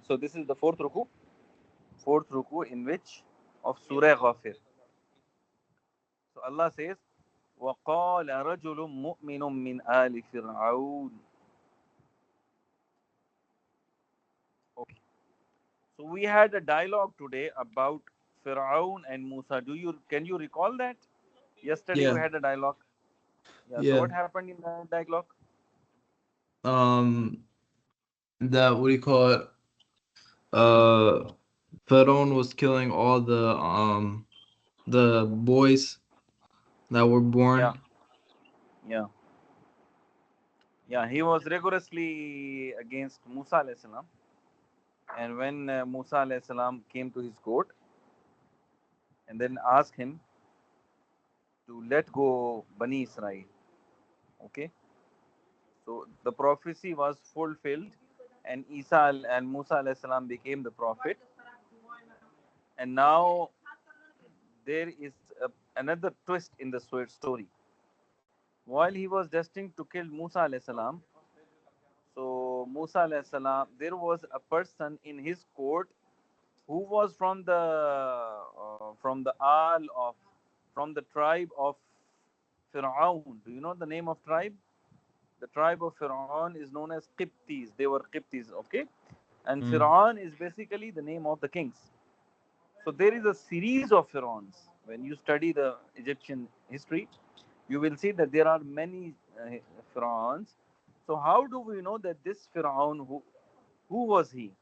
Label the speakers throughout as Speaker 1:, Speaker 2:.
Speaker 1: So this is the fourth ruku in which of Surah Ghafir. So Allah says, وَقَالَ رَجُلٌ مُؤْمِنٌ مِّنْ آلِ فِرْعَوْنَ. Okay. So we had a dialogue today about Fir'aun and Musa. Can you recall that? Yesterday we
Speaker 2: Yeah,
Speaker 1: had a dialogue. Yeah. So
Speaker 2: yeah.
Speaker 1: what happened in that dialogue?
Speaker 2: Um, that what do you call it? Uh, Pharaoh was killing all the boys that were
Speaker 1: Yeah.
Speaker 2: born.
Speaker 1: Yeah. Yeah. He was rigorously against Musa alayhi salam. And when Musa alayhi salam came to his court and then asked him to let go Bani Israel. Okay. So the prophecy was fulfilled, and and Musa alayhi salam became the prophet. And now there is another twist in the story. While he was destined to kill Musa alayhi salam, so Musa alayhi salam, there was a person in his court who was from the tribe of Fir'aun. Do you know the name of tribe? The tribe of Fir'aun is known as Qibtis. They were Qibtis, okay? And
Speaker 2: Mm.
Speaker 1: Fir'aun is basically the name of the kings. So there is a series of pharaohs. When you study the Egyptian history, you will see that there are many pharaohs. So how do we know that this pharaoh, who was he?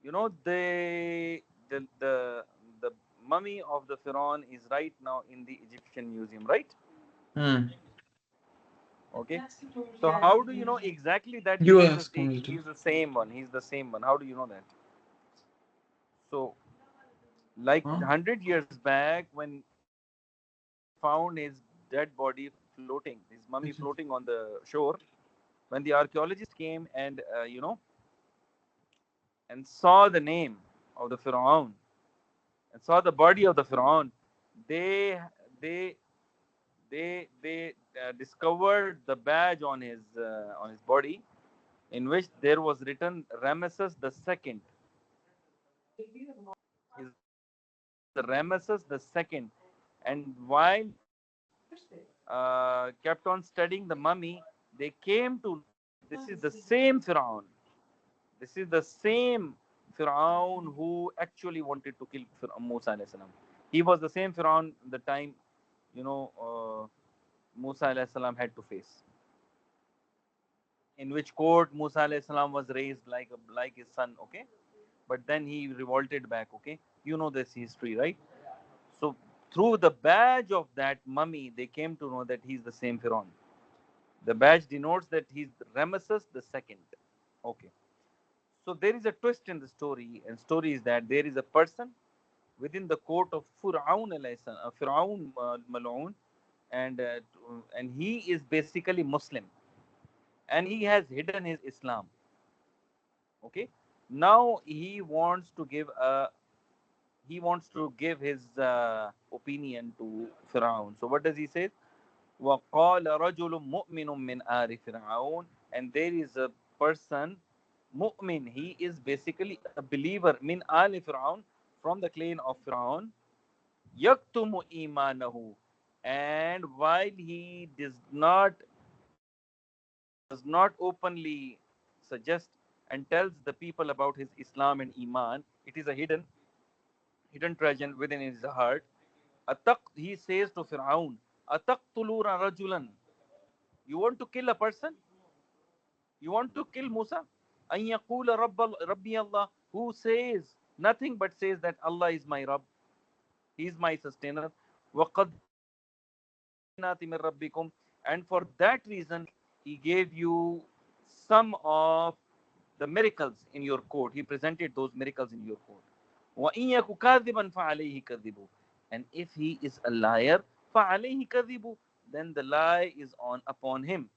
Speaker 1: You know, the mummy of the pharaoh is right now in the Egyptian museum, right?
Speaker 2: Mm.
Speaker 1: Okay. So how do you know exactly that
Speaker 2: You ask me to.
Speaker 1: he's the same one? He's the same one. How do you know that? So like
Speaker 2: Huh?
Speaker 1: 100 years back, when they found his dead body floating, his mummy floating on the shore, when the archaeologists came and and saw the name of the pharaoh and saw the body of the pharaoh, they they they discovered the badge on his body, in which there was written Ramesses the second. His name was Ramesses the second. And while they kept on studying the mummy, they came to know that this is the same Pharaoh. This is the same Pharaoh who actually wanted to kill Musa alayhi salam. He was the same Pharaoh the time, Musa alayhi salam had to face. In which court Musa alayhi salam was raised like his son, okay? But then he revolted back, okay? You know this history, right? So through the badge of that mummy, they came to know that he's the same Pharaoh. The badge denotes that he's Ramesses the second. Okay. So there is a twist in the story, and story is that there is a person within the court of Fir'aun Mal'un, and he is basically Muslim, and he has hidden his Islam. Okay. Now he wants to give his opinion to Fir'aun. So what does he say? وَقَالَ رَجُلٌ مُؤْمِنٌ مِّنْ آلِ فِرْعَوْنَ. And there is a person, mu'min, he is basically a believer, min ali Fir'aun, from the clan of Fir'aun, yaktumu imanahu. And while he does not openly suggest and tells the people about his Islam and Iman, it is a hidden treasure within his heart. He says to Fir'aun, Ataqtuluna rajulan. You want to kill a person? You want to kill Musa? An yaqula Rabbi Allah, who says nothing but says that Allah is my Rabb, He is my sustainer. وَقَدْ بَيَّنَاتٍ مِّن رَبِّكُمْ. And for that reason, He gave you some of the miracles in your court. He presented those miracles in your court. وَإِن يَكُ كَاذِبًا فَعَلَيْهِ كَذِبُ. And if he is a liar, فَعَلَيْهِ كَذِبُ, then the lie is on upon him.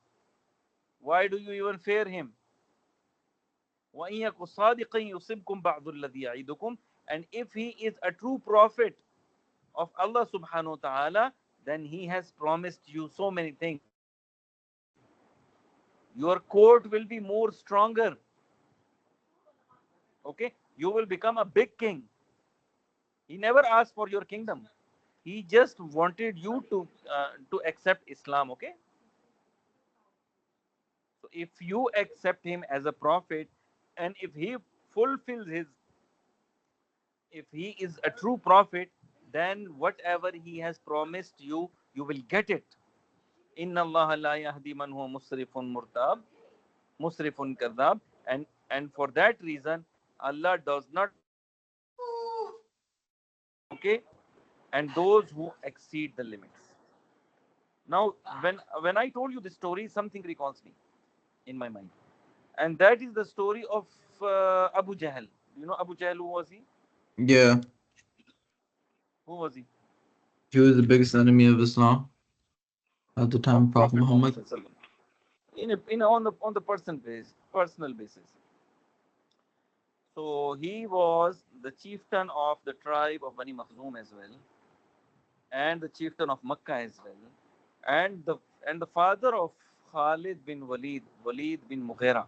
Speaker 1: Why do you even fear him? وَإِن يَكُ صَادِقًا يُصِبْكُم بَعْضُ الَّذِي يَعِدُكُم. And if he is a true prophet of Allah subhanahu wa ta'ala, then he has promised you so many things. Your court will be more stronger. Okay, you will become a big king. He never asked for your kingdom. He just wanted you to accept Islam. Okay, so if you accept him as a prophet, and if he fulfills his, if he is a true prophet, then whatever he has promised you, you will get it. Inna Allah la yahdi man huwa musrifun murtab, musrifun kadhab, and for that reason, Allah does not guide those who are musrifun, okay, and those who exceed the limits. Now, when I told you this story, something recalls me in my mind, and that is the story of Abu Jahl. You know Abu Jahl? Who was he?
Speaker 2: Yeah,
Speaker 1: Who was he?
Speaker 2: he was the biggest enemy of Islam at the time
Speaker 1: Of
Speaker 2: of Prophet
Speaker 1: Prophet Muhammad
Speaker 2: Muhammad.
Speaker 1: Sallallahu Alaihi Wasallam. On the personal basis. So he was the chieftain of the tribe of Bani Makhzum as well, and the chieftain of Makkah as well, and the father of Khalid bin Walid, Walid bin Mughira,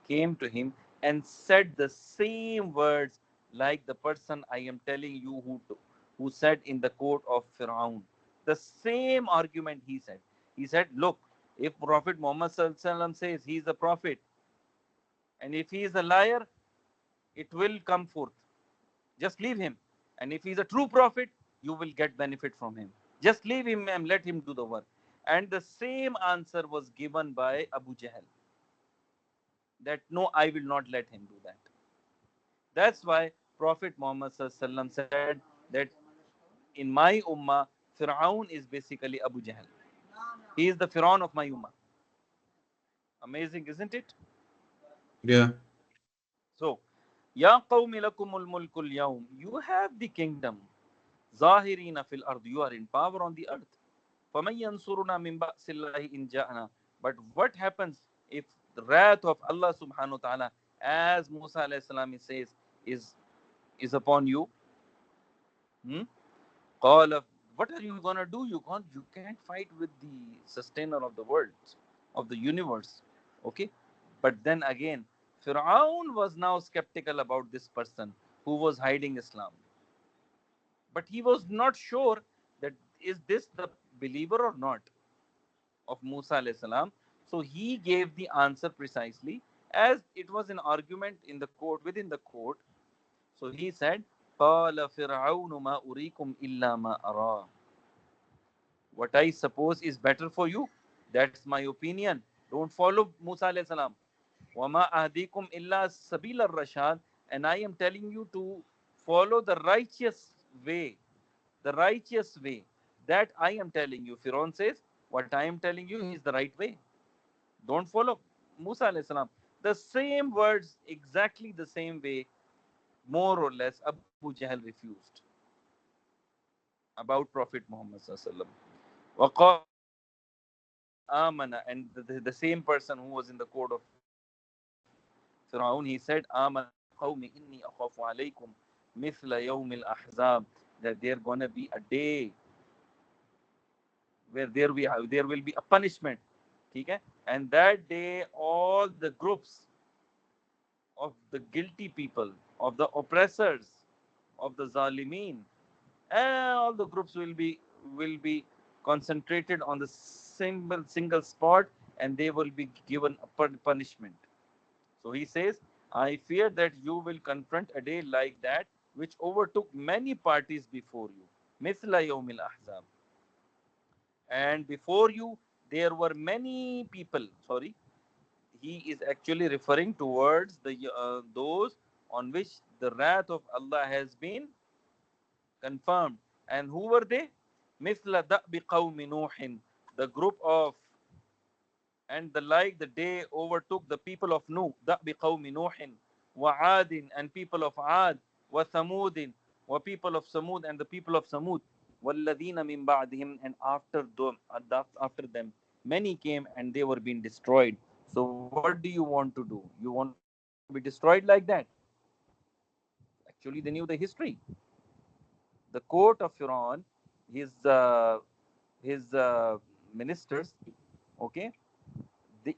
Speaker 1: came to him and said the same words like the person I am telling you who said in the court of Firaun. The same argument he said. He said, look, if Prophet Muhammad Sallallahu Alaihi Wasallam says he is a prophet, and if he is a liar, it will come forth. Just leave him. And if he's a true prophet, you will get benefit from him. Just leave him and let him do the work. And the same answer was given by Abu Jahl, that no, I will not let him do that. That's why Prophet Muhammad said that in my ummah, Fir'aun is basically Abu Jahl. He is the Fir'aun of my ummah. Amazing, isn't it?
Speaker 2: Yeah,
Speaker 1: So, Ya qawmi lakumul mulkul yawm. You have the kingdom. Zahirina fil ard. You are in power on the earth. فَمَنْ يَنْصُرُنَا مِنْ بَأْسِ اللَّهِ إِنْ جَاءَنَا. But what happens if the wrath of Allah subhanahu wa ta'ala, as Musa alayhi salam says, is, is upon you? Hmm? قال, what are you gonna do? You can't fight with the sustainer of the world, of the universe. Okay? But then again, Fir'aun was now skeptical about this person who was hiding Islam. But he was not sure that is this the believer or not of Musa alayhi salam. So he gave the answer precisely as it was an argument in the court, within the court. So he said, قال فرعون ما أريكم إلا ما أرى. What I suppose is better for you, that's my opinion. Don't follow Musa alayhi salam. وَمَا أَهْدِيكُمْ إِلَّا سَبِيلَ الرَّشَادِ. And I am telling you to follow the righteous way. The righteous way. That I am telling you. Firaun says, what I am telling you is the right way. Don't follow Musa alayhi salam. The same words, exactly the same way, more or less, Abu Jahl refused about Prophet Muhammad sallallahu. وقال آمن, and the same person who was in the court of Firaun, he said, آمن يا قوم إني أخاف عليكم مثل يوم الأحزاب, that there gonna be a day where there will be a punishment. Okay? And that day all the groups of the guilty people, of the oppressors, of the Zalimeen, and all the groups will be concentrated on the single spot, and they will be given a punishment. So he says, I fear that you will confront a day like that which overtook many parties before you. Mithla yawmil ahzab. And before you there were many people. Sorry, he is actually referring towards the those on which the wrath of Allah has been confirmed. And who were they? Mithla da'bi qawmi Nuhin, the group of, and the like the day overtook the people of Nuh, da'bi qawmi Nuhin, wa Adin, and people of Ad, wa Thamudin, wa people of Samud, and the people of Samud, walladina min ba'dihim, and after them many came and they were being destroyed. So what do you want to do? You want to be destroyed like that? Actually, they knew the history. The court of Firaun, his ministers, okay,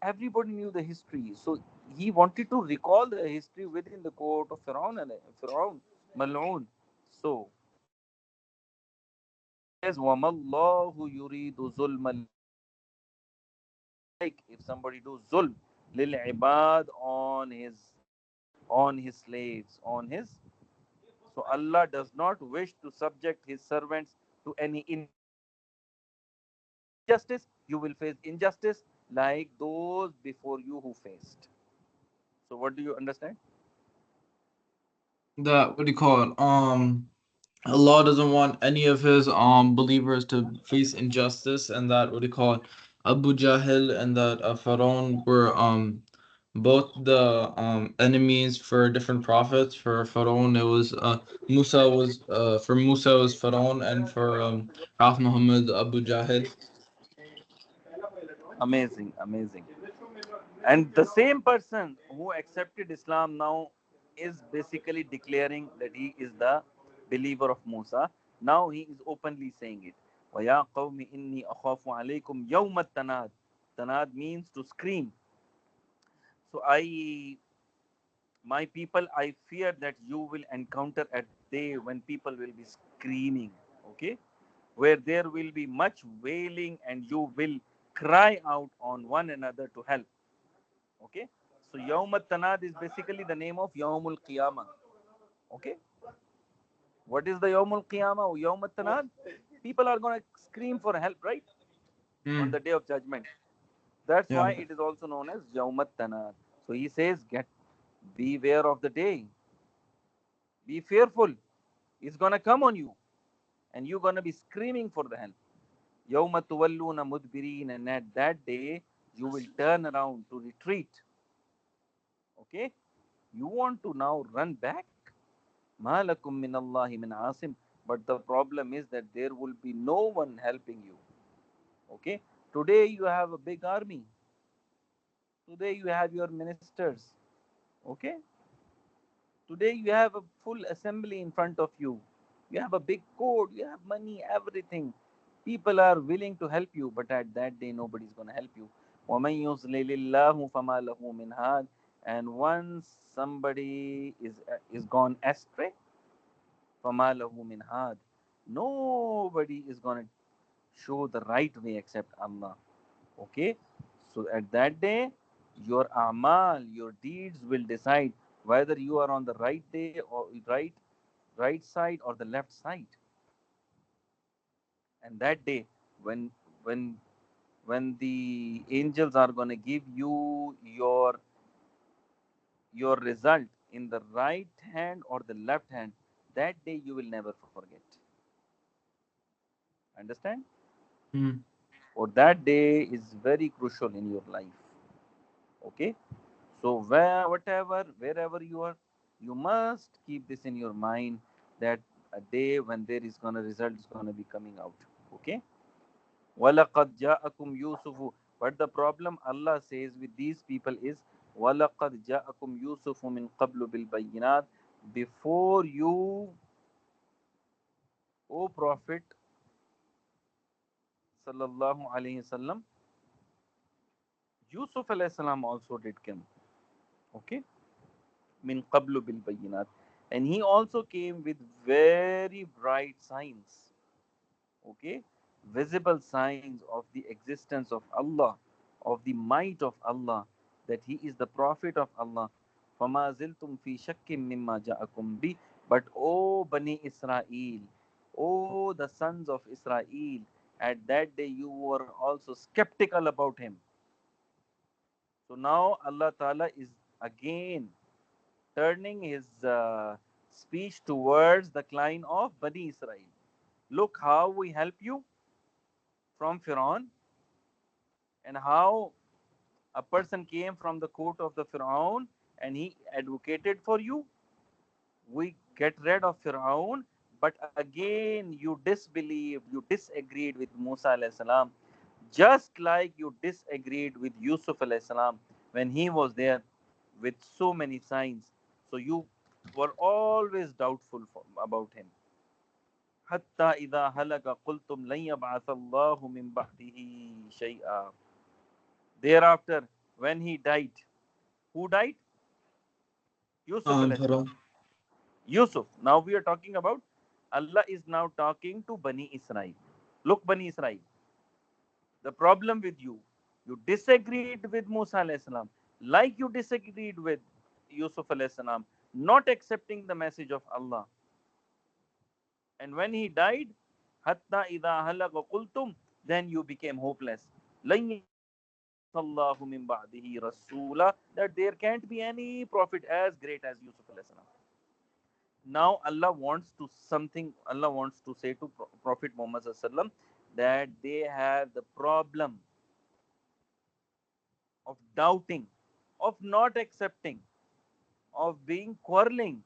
Speaker 1: Everybody knew the history. So he wanted to recall the history within the court of Pharaoh and Pharaoh Mal'un. So he says, وَمَا اللَّهُ يُرِيدُ ظُلْمًا لِلْعِبَادِ. Allah doesn't like if somebody do zulm lil-ibad on his slaves, on his. So Allah does not wish to subject His servants to any injustice. If you do injustice, you will face injustice like those before you who faced. So what do you understand?
Speaker 2: That what do you call it? Allah doesn't want any of his believers to face injustice, and that what do you call it? Abu Jahl and that Pharaoh were both the enemies for different prophets. For Pharaoh, it was Musa was for Musa it was Pharaoh, and for Prophet Muhammad Abu Jahl.
Speaker 1: Amazing, amazing. And the same person who accepted Islam now is basically declaring that he is the believer of Musa. Now he is openly saying it. وَيَا قَوْمِ إِنِّي أَخَافُ عَلَيْكُمْ يَوْمَ التَّنَادِ. Tanad means to scream. So my people, I fear that you will encounter a day when people will be screaming, okay? Where there will be much wailing and you will cry out on one another to help, okay? So Yawm Tanad is basically the name of Yawmul Qiyamah, okay? What is the Yawmul Qiyamah or Yawm Tanad? People are going to scream for help, right? On the
Speaker 2: Mm,
Speaker 1: day of judgment. That's
Speaker 2: yeah.
Speaker 1: why it is also known as Yawm Tanad. So he says, beware of the day. Be fearful. It's gonna come on you, and you're gonna be screaming for the help. Yawma tuwalluna mudbirin, and at that day you will turn around to retreat. Okay? You want to now run back? Ma lakum min Allahi min asim. But the problem is that there will be no one helping you. Okay? Today you have a big army. Today you have your ministers. Okay? Today you have a full assembly in front of you. You have a big court, you have money, everything. People are willing to help you, but at that day nobody's going to help you. وَمَن يُضْلِلِ اللَّهُ فَمَا لَهُ مِنْ هَادٍ. And once somebody is gone astray, فَمَا لَهُ مِنْ هَادٍ. Nobody is going to show the right way except Allah. Okay? So at that day, your amal, your deeds will decide whether you are on the right day or right side or the left side. And that day, when when when the angels are going to give you your result in the right hand or the left hand, that day you will never forget. Understand?
Speaker 2: Mm,
Speaker 1: Or that day is very crucial in your life. Okay? So wherever you are, you must keep this in your mind that a day when there is gonna result is gonna be coming out. Okay? وَلَقَدْ جَاءَكُمْ يُوسُفُ. But the problem Allah says with these people is وَلَقَدْ جَاءَكُمْ يُوسُفُ مِنْ قَبْلُ بِالْبَيِّنَاتِ. Before you, O Prophet sallallahu alaihi wasallam, Yusuf alayhi salam also did come. Okay? Min qablu bil bayinat. And he also came with very bright signs, okay, visible signs of the existence of Allah, of the might of Allah, that he is the prophet of Allah. فَمَا زِلْتُمْ فِي شَكٍّ مِّمَّا جَاءَكُمْ بِهِ. But O Bani Israel, O the sons of Israel, at that day you were also skeptical about him. So now Allah Ta'ala is again turning his speech towards the client of Bani Israel. Look how we help you from Pharaoh, and how a person came from the court of the Pharaoh and he advocated for you. We get rid of Pharaoh, but again you disbelieved, you disagreed with Musa alayhi salam, just like you disagreed with Yusuf alayhi salam when he was there with so many signs. So you were always doubtful about him. حتى إذا هلك قلتم لن يبعث الله من بعده شيئا. Thereafter, when he died. Who died? Yusuf alayhi salam.
Speaker 2: Pharaoh.
Speaker 1: Yusuf. Now we are talking about, Allah is now talking to Bani Israel. Look, Bani Israel, the problem with you, you disagreed with Musa alayhi salam, like you disagreed with Yusuf alayhi salam, not accepting the message of Allah. And when he died, hatta idha halaqa qultum, then you became hopeless. Lan yab'athallahu min ba'dihi rasula, that there can't be any prophet as great as Yusuf alayhi salam. Now Allah wants to something. Allah wants to say to Prophet Muhammad sallallahu alaihi wasallam that they have the problem of doubting, of not accepting, of being quarreling.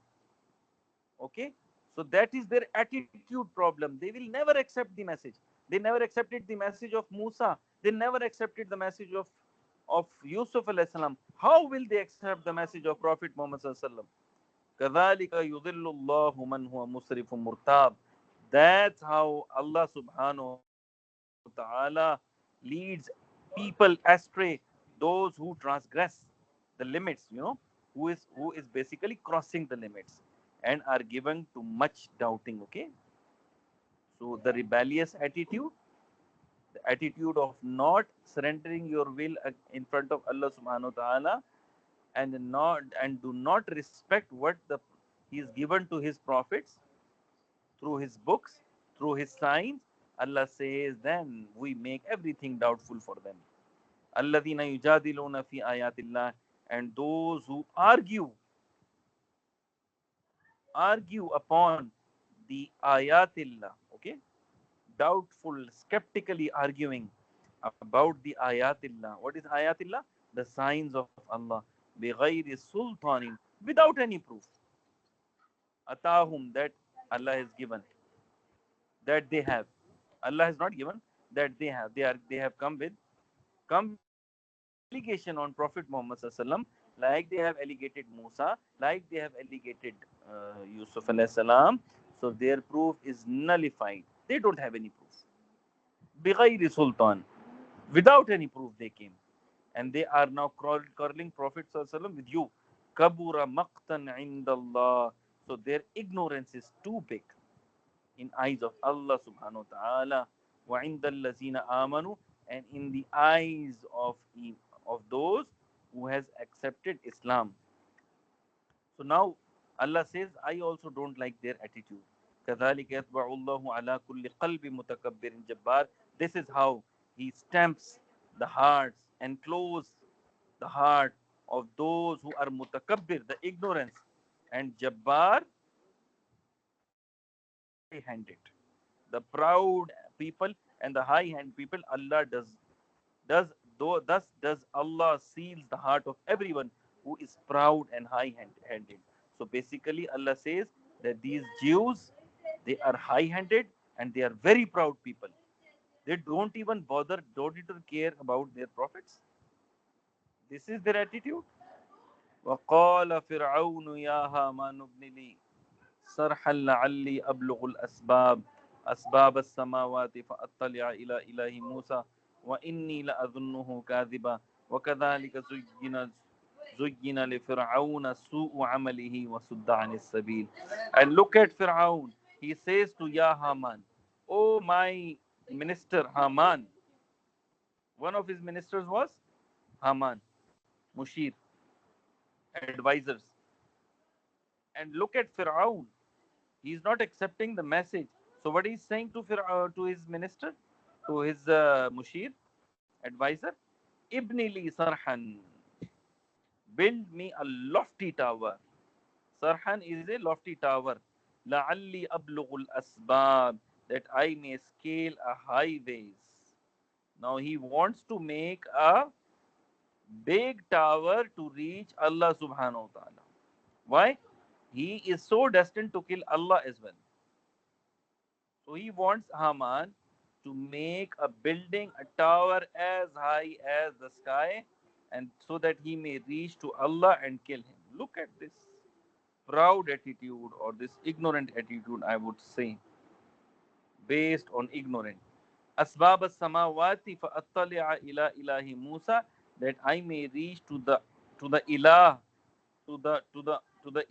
Speaker 1: Okay, so that is their attitude problem. They will never accept the message. They never accepted the message of Musa. They never accepted the message of Yusuf alayhi salam. How will they accept the message of Prophet Muhammad sallallahu alaihi wasallam? كذلك يضل الله من هو مسرف مرتاب. That's how Allah subhanahu wa ta'ala leads people astray, those who transgress the limits, who is basically crossing the limits and are given to much doubting. Okay, so the rebellious attitude, the attitude of not surrendering your will in front of Allah subhanahu wa ta'ala, and do not respect what the he is given to his prophets through his books, through his signs. Allah says, then we make everything doubtful for them. Alladhina yujadiluna fi ayatillah, and those who argue upon the ayatillah. Okay, doubtful, skeptically arguing about the ayatillah. What is ayatillah? The signs of Allah. بغير سلطان, without any proof. Atahum, that Allah has given, that they have. Allah has not given, that they have. They have come with allegation on Prophet Muhammad sallallahu, like they have allegated Musa, like they have allegated Yusuf alayhi salam. So their proof is nullified. They don't have any proof. بغير sultan, without any proof they came, and they are now quarreling Prophet sallallahu with you. Kabura maqtan indallah. So their ignorance is too big in eyes of Allah subhanahu wa ta'ala, wa indallazina amanu, and in the eyes of those who has accepted Islam. So now Allah says, I also don't like their attitude. كذلك يطبع الله على كل قلب متكبر جبار. This is how He stamps the hearts and close the heart of those who are mutakabbir, the ignorance, and jabbar, high-handed. The proud people and the high-handed people, Allah does thus does Allah seals the heart of everyone who is proud and high-handed. So basically, Allah says that these Jews, they are high-handed and they are very proud people. They don't even bother, don't even care about their prophets. This is their attitude. وقال فرعون يا هامان ابن لي صرحا لعلي أبلغ أسباب السماوات فأطلع إلى إله موسى وإني لأظنه كاذبا وكذلك زين لفرعون سوء عمله وصد عن السبيل. And look at Fir'aun. He says to Ya Haman, oh my minister Haman. One of his ministers was Haman, Mushir, advisors. And look at Fir'aun. He is not accepting the message. So what he's saying to his minister, to his mushir, advisor, Ibni li sarhan, build me a lofty tower. Sarhan is a lofty tower. La'alli ablughul asbab, that I may scale a highways. Now he wants to make a big tower to reach Allah subhanahu wa ta'ala. Why? He is so destined to kill Allah as well. So he wants Haman to make a building, a tower as high as the sky, and so that he may reach to Allah and kill him. Look at this proud attitude, or this ignorant attitude, I would say, based on ignorance. أسباب السماوات فأطلع إلى إله موسى. that I may reach to the ilah, to the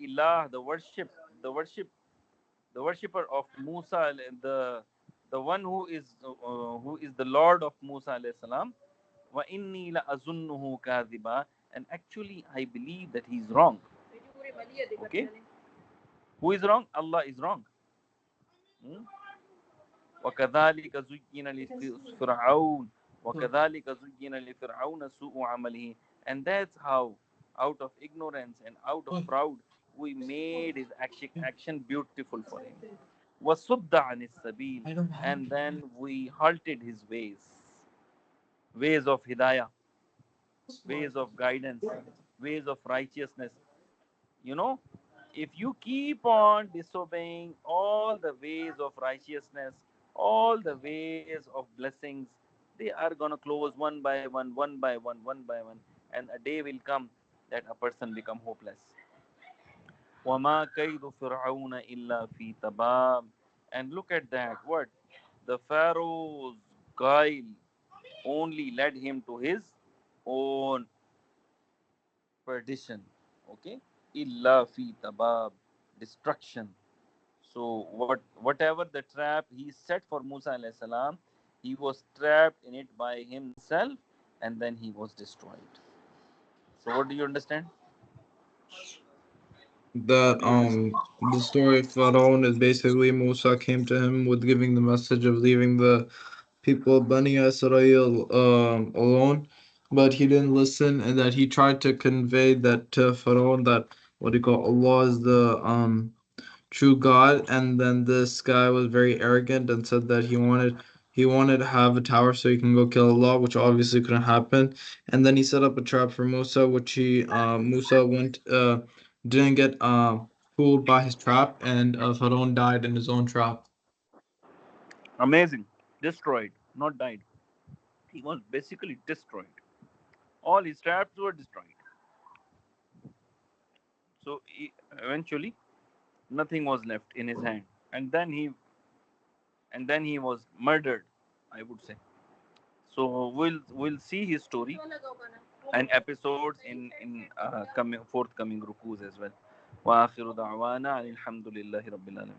Speaker 1: ilah, the worship, the worshipper of Musa, the one who is the Lord of Musa alayhi salam. Wa inni la azunnuhu kadhiba, and actually I believe that he is wrong. Okay, who is wrong? Allah is wrong. Hmm? وكذلك زين لفرعون وكذلك زين لفرعون سوء عمله, and that's how, out of ignorance and out of proud, we made his action beautiful for him. وصد عن السبيل, and then we halted his ways of hidayah, ways of guidance, ways of righteousness. You know, if you keep on disobeying all the ways of righteousness, all the ways of blessings, they are going to close one by one, one by one, and a day will come that a person become hopeless. وَمَا كَيْدُ فِرْعَوْنَ إِلَّا فِي تَبَابٍ, and look at that, what? The Pharaoh's guile only led him to his own perdition. Okay, illa fi tabab, destruction. So whatever the trap he set for Musa alayhi salam, he was trapped in it by himself, and then he was destroyed. So what do you understand? What
Speaker 2: That
Speaker 1: do you understand?
Speaker 2: the story of Pharaoh is basically Musa came to him with giving the message of leaving the people of Bani Israel alone, but he didn't listen, and that he tried to convey that to Pharaoh that what do you call Allah is the true God, and then this guy was very arrogant and said that he wanted to have a tower so he can go kill Allah, which obviously couldn't happen. And then he set up a trap for Musa, which he Musa went didn't get fooled by his trap, and Pharaoh died in his own trap.
Speaker 1: Amazing. Destroyed, not died. He was basically destroyed. All his traps were destroyed. So eventually, nothing was left in his hand, and then he was murdered, I would say. So we'll see his story and episodes in coming forthcoming rukus as well. وآخر دعوانا أن الحمد لله رب العالمين.